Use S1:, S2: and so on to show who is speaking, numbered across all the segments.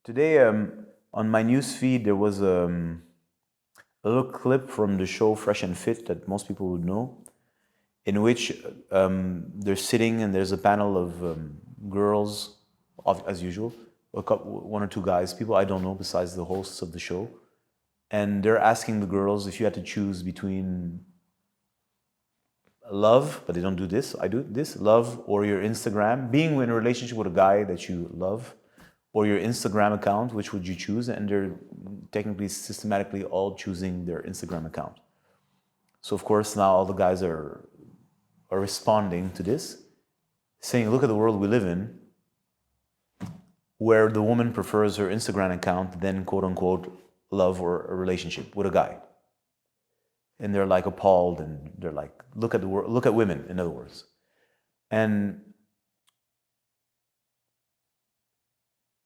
S1: Today, on my news feed, there was a little clip from the show Fresh and Fit that most people would know, in which they're sitting and there's a panel of girls, as usual, one or two guys, people I don't know besides the hosts of the show, and they're asking the girls if you had to choose between love, but they don't do this, I do this, love or your Instagram, being in a relationship with a guy that you love, or your Instagram account, which would you choose? And they're technically, systematically all choosing their Instagram account. So of course now all the guys are responding to this, saying, look at the world we live in, where the woman prefers her Instagram account than quote unquote love or a relationship with a guy. And they're like appalled, and they're like, look at the world, look at women, in other words. And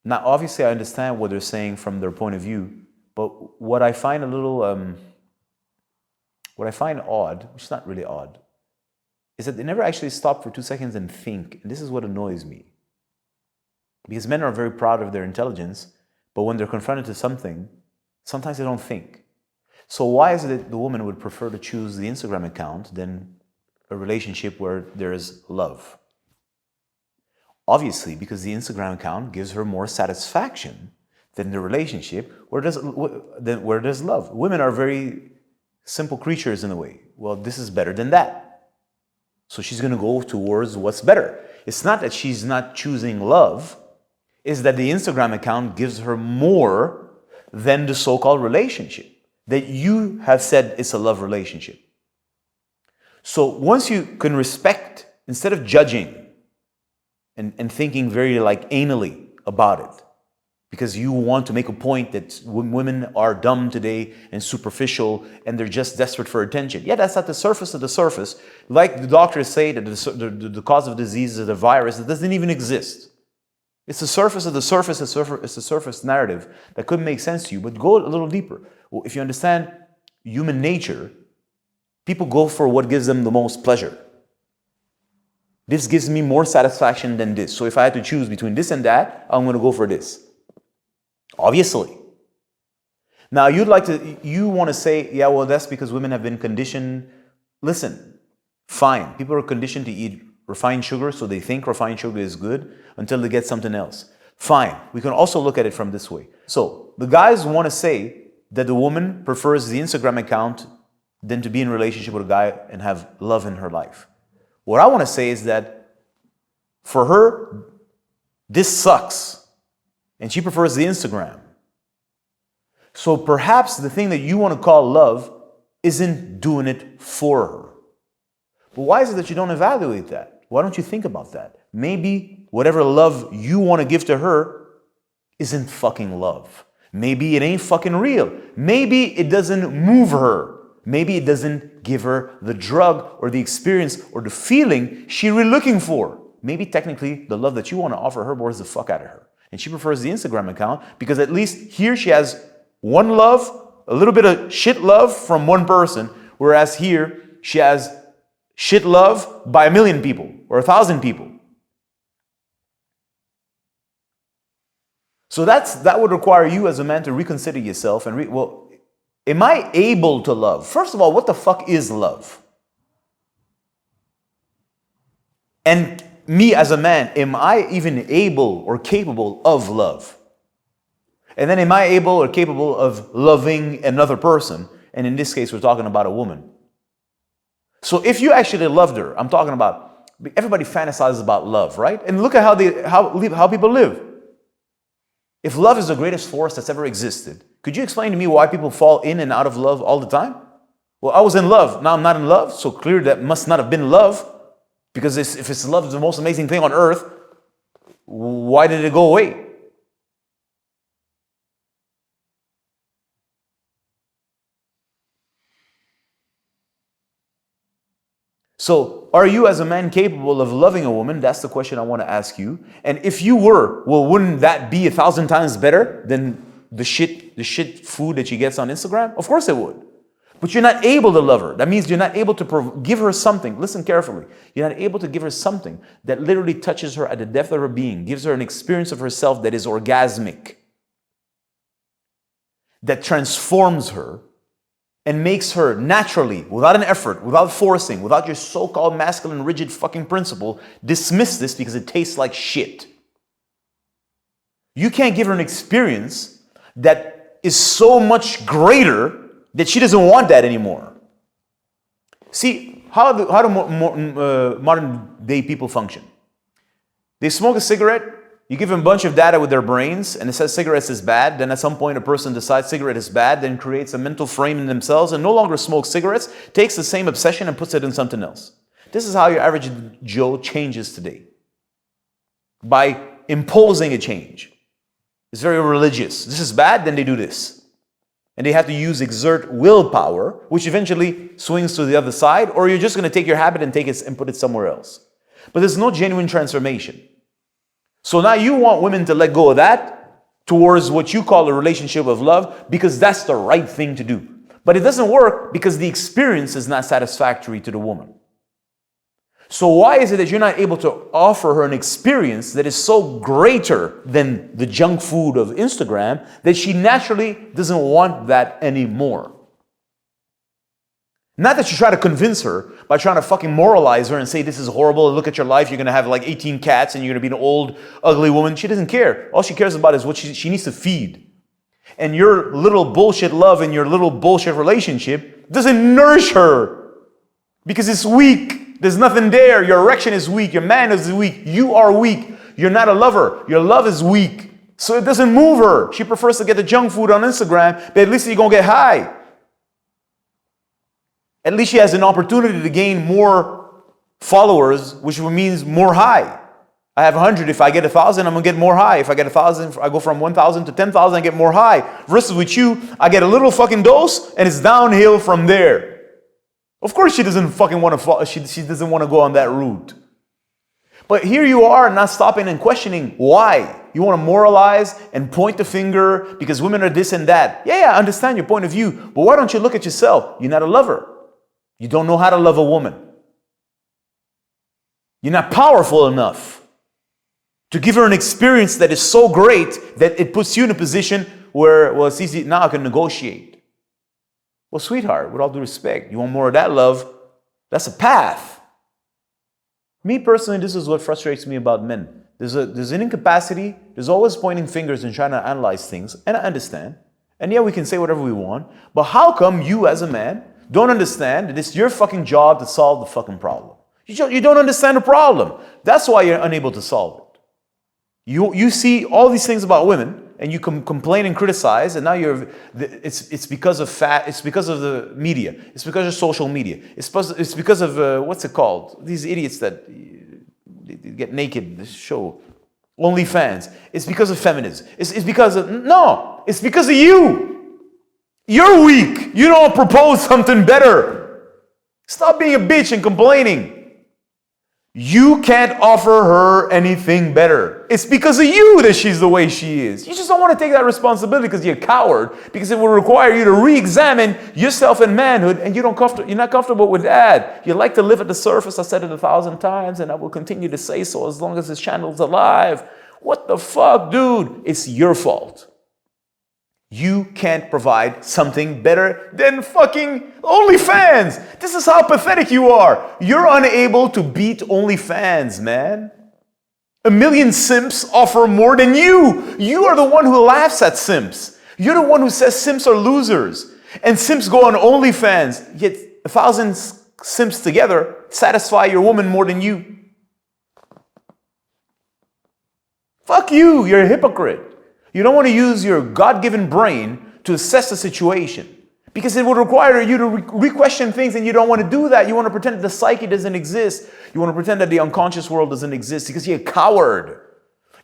S1: now, obviously, I understand what they're saying from their point of view, but what I find a little, what I find odd, which is not really odd, is that they never actually stop for 2 seconds and think. And this is what annoys me. Because men are very proud of their intelligence, but when they're confronted to something, sometimes they don't think. So why is it that the woman would prefer to choose the Instagram account than a relationship where there is love? Obviously, because the Instagram account gives her more satisfaction than the relationship where there's love. Women are very simple creatures in a way. Well, this is better than that. So she's going to go towards what's better. It's not that she's not choosing love. It's that the Instagram account gives her more than the so-called relationship that you have said it's a love relationship. So once you can respect, instead of judging, and thinking very like anally about it, because you want to make a point that women are dumb today and superficial and they're just desperate for attention. Yeah, that's at the surface of the surface. Like the doctors say that the cause of disease is a virus that doesn't even exist. It's the surface of the surface, it's the surface narrative that could make sense to you, but go a little deeper. Well, if you understand human nature, people go for what gives them the most pleasure. This gives me more satisfaction than this. So if I had to choose between this and that, I'm going to go for this. Obviously. Now you want to say, yeah, well, that's because women have been conditioned. Listen, fine. People are conditioned to eat refined sugar, so they think refined sugar is good until they get something else. Fine. We can also look at it from this way. So the guys want to say that the woman prefers the Instagram account than to be in a relationship with a guy and have love in her life. What I want to say is that for her, this sucks, and she prefers the Instagram. So perhaps the thing that you want to call love isn't doing it for her. But why is it that you don't evaluate that? Why don't you think about that? Maybe whatever love you want to give to her isn't fucking love. Maybe it ain't fucking real. Maybe it doesn't move her. Maybe it doesn't give her the drug or the experience or the feeling she's really looking for. Maybe technically the love that you want to offer her bores the fuck out of her. And she prefers the Instagram account because at least here she has one love, a little bit of shit love from one person, whereas here she has shit love by 1,000,000 people or 1,000 people. So that would require you as a man to reconsider yourself and am I able to love? First of all, what the fuck is love? And me as a man, am I even able or capable of love? And then am I able or capable of loving another person? And in this case, we're talking about a woman. So if you actually loved her, I'm talking about, everybody fantasizes about love, right? And look at how people live. If love is the greatest force that's ever existed, could you explain to me why people fall in and out of love all the time? Well, I was in love, now I'm not in love, so clearly that must not have been love, because if it's love is the most amazing thing on earth, why did it go away? So, are you as a man capable of loving a woman? That's the question I want to ask you. And if you were, well, wouldn't that be 1,000 times better than the shit food that she gets on Instagram? Of course it would. But you're not able to love her. That means you're not able to give her something. Listen carefully. You're not able to give her something that literally touches her at the depth of her being, gives her an experience of herself that is orgasmic. that transforms her and makes her naturally, without an effort, without forcing, without your so-called masculine rigid fucking principle, dismiss this because it tastes like shit. You can't give her an experience that is so much greater that she doesn't want that anymore. See, how do modern day people function? They smoke a cigarette, you give them a bunch of data with their brains, and it says cigarettes is bad. Then at some point a person decides cigarette is bad, then creates a mental frame in themselves and no longer smokes cigarettes, takes the same obsession and puts it in something else. This is how your average Joe changes today. By imposing a change. It's very religious. This is bad, then they do this. And they have to exert willpower, which eventually swings to the other side, or you're just going to take your habit and take it and put it somewhere else. But there's no genuine transformation. So now you want women to let go of that towards what you call a relationship of love because that's the right thing to do. But it doesn't work because the experience is not satisfactory to the woman. So why is it that you're not able to offer her an experience that is so greater than the junk food of Instagram that she naturally doesn't want that anymore? Not that you try to convince her by trying to fucking moralize her and say this is horrible, look at your life, you're going to have like 18 cats and you're going to be an old, ugly woman. She doesn't care. All she cares about is what she needs to feed. And your little bullshit love and your little bullshit relationship doesn't nourish her because it's weak. There's nothing there. Your erection is weak. Your man is weak. You are weak. You're not a lover. Your love is weak. So it doesn't move her. She prefers to get the junk food on Instagram, but at least you're going to get high. At least she has an opportunity to gain more followers, which means more high. I have 100. If I get 1,000, I'm going to get more high. If I get 1,000, I go from 1,000 to 10,000, I get more high. Versus with you, I get a little fucking dose and it's downhill from there. Of course she doesn't fucking want to follow, she doesn't want to go on that route. But here you are not stopping and questioning why. You want to moralize and point the finger because women are this and that. Yeah, I understand your point of view. But why don't you look at yourself? You're not a lover. You don't know how to love a woman. You're not powerful enough to give her an experience that is so great that it puts you in a position where, well, it's easy, now I can negotiate. Well, sweetheart, with all due respect, you want more of that love? That's a path. Me personally, this is what frustrates me about men. There's an incapacity. There's always pointing fingers and trying to analyze things. And I understand. And yeah, we can say whatever we want. But how come you as a man don't understand that it's your fucking job to solve the fucking problem? You don't understand the problem. That's why you're unable to solve it. You see all these things about women and you complain and criticize, and now it's because of it's because of the media. It's because of social media. It's because of what's it called? These idiots that they get naked, this show. OnlyFans. It's because of feminism. It's because of, no, it's because of you. You're weak. You don't propose something better. Stop being a bitch and complaining. You can't offer her anything better. It's because of you that she's the way she is. You just don't want to take that responsibility because you're a coward, because it will require you to re-examine yourself in manhood, and you're not comfortable with that. You like to live at the surface. I said it 1,000 times and I will continue to say so as long as this channel's alive. What the fuck, dude? It's your fault. You can't provide something better than fucking OnlyFans. This is how pathetic you are. You're unable to beat OnlyFans, man. 1 million simps offer more than you. You are the one who laughs at simps. You're the one who says simps are losers. And simps go on OnlyFans. Yet 1,000 simps together satisfy your woman more than you. Fuck you. You're a hypocrite. You don't want to use your God-given brain to assess the situation because it would require you to re-question things, and you don't want to do that. You want to pretend that the psyche doesn't exist. You want to pretend that the unconscious world doesn't exist because you're a coward.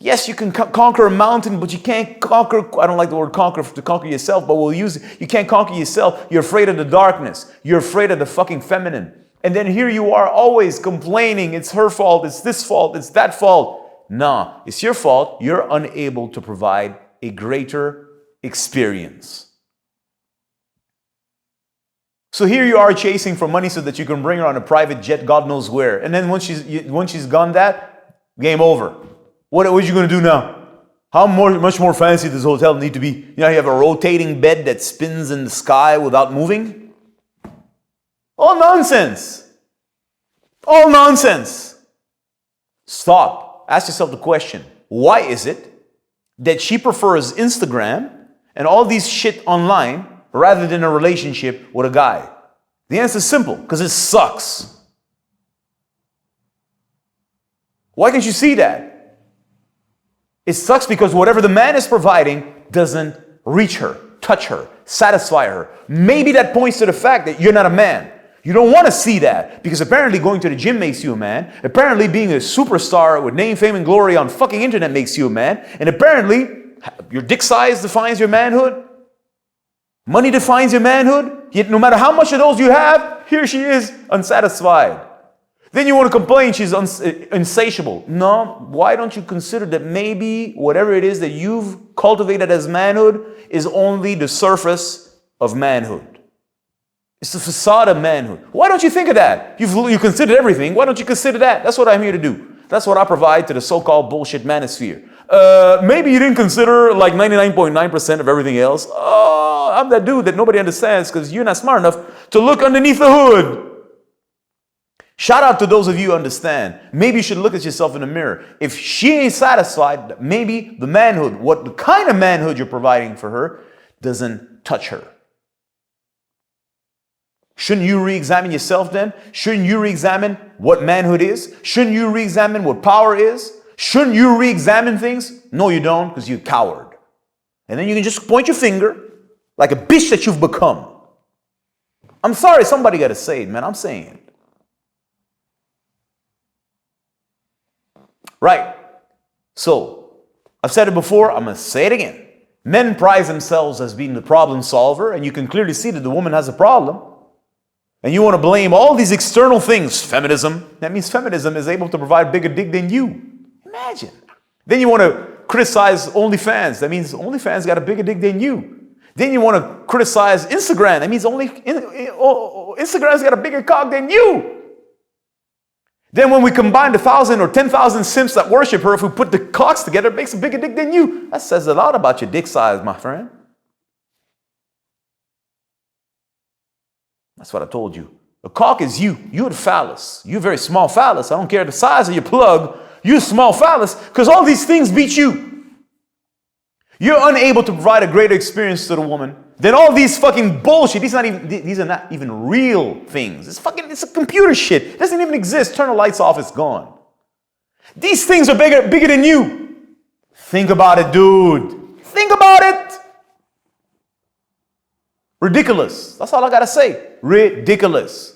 S1: Yes, you can conquer a mountain, but you can't conquer, I don't like the word conquer, to conquer yourself, but we'll use it. You can't conquer yourself. You're afraid of the darkness. You're afraid of the fucking feminine. And then here you are always complaining. It's her fault. It's this fault. It's that fault. Nah, it's your fault. You're unable to provide a greater experience. So here you are chasing for money so that you can bring her on a private jet, God knows where. And then once she's gone, that game over. What are you going to do now? How much more fancy does this hotel need to be? You know, you have a rotating bed that spins in the sky without moving? All nonsense. All nonsense. Stop. Ask yourself the question, why is it that she prefers Instagram and all these shit online rather than a relationship with a guy? The answer is simple, because it sucks. Why can't you see that? It sucks because whatever the man is providing doesn't reach her, touch her, satisfy her. Maybe that points to the fact that you're not a man. You don't want to see that because apparently going to the gym makes you a man. Apparently being a superstar with name, fame, and glory on fucking internet makes you a man. And apparently your dick size defines your manhood. Money defines your manhood. Yet no matter how much of those you have, here she is unsatisfied. Then you want to complain she's insatiable. No, why don't you consider that maybe whatever it is that you've cultivated as manhood is only the surface of manhood. It's the facade of manhood. Why don't you think of that? You considered everything. Why don't you consider that? That's what I'm here to do. That's what I provide to the so-called bullshit manosphere. Maybe you didn't consider like 99.9% of everything else. Oh, I'm that dude that nobody understands because you're not smart enough to look underneath the hood. Shout out to those of you who understand. Maybe you should look at yourself in the mirror. If she ain't satisfied, maybe the manhood, what the kind of manhood you're providing for her doesn't touch her. Shouldn't you re-examine yourself then? Shouldn't you re-examine what manhood is? Shouldn't you re-examine what power is? Shouldn't you re-examine things? No, you don't, because you're a coward. And then you can just point your finger like a bitch that you've become. I'm sorry, somebody got to say it, man. I'm saying it. Right. So, I've said it before, I'm going to say it again. Men prize themselves as being the problem solver, and you can clearly see that the woman has a problem. And you want to blame all these external things. Feminism. That means feminism is able to provide bigger dick than you. Imagine. Then you want to criticize OnlyFans. That means OnlyFans got a bigger dick than you. Then you want to criticize Instagram. That means Instagram's got a bigger cock than you. Then when we combine the 1,000 or 10,000 simps that worship her, if we put the cocks together, it makes a bigger dick than you. That says a lot about your dick size, my friend. That's what I told you. The cock is you. You're the phallus. You're a very small phallus. I don't care the size of your plug. You're a small phallus because all these things beat you. You're unable to provide a greater experience to the woman than all these fucking bullshit. These are not even real things. It's a computer shit. It doesn't even exist. Turn the lights off. It's gone. These things are bigger than you. Think about it, dude. Think about it. Ridiculous. That's all I gotta say. Ridiculous.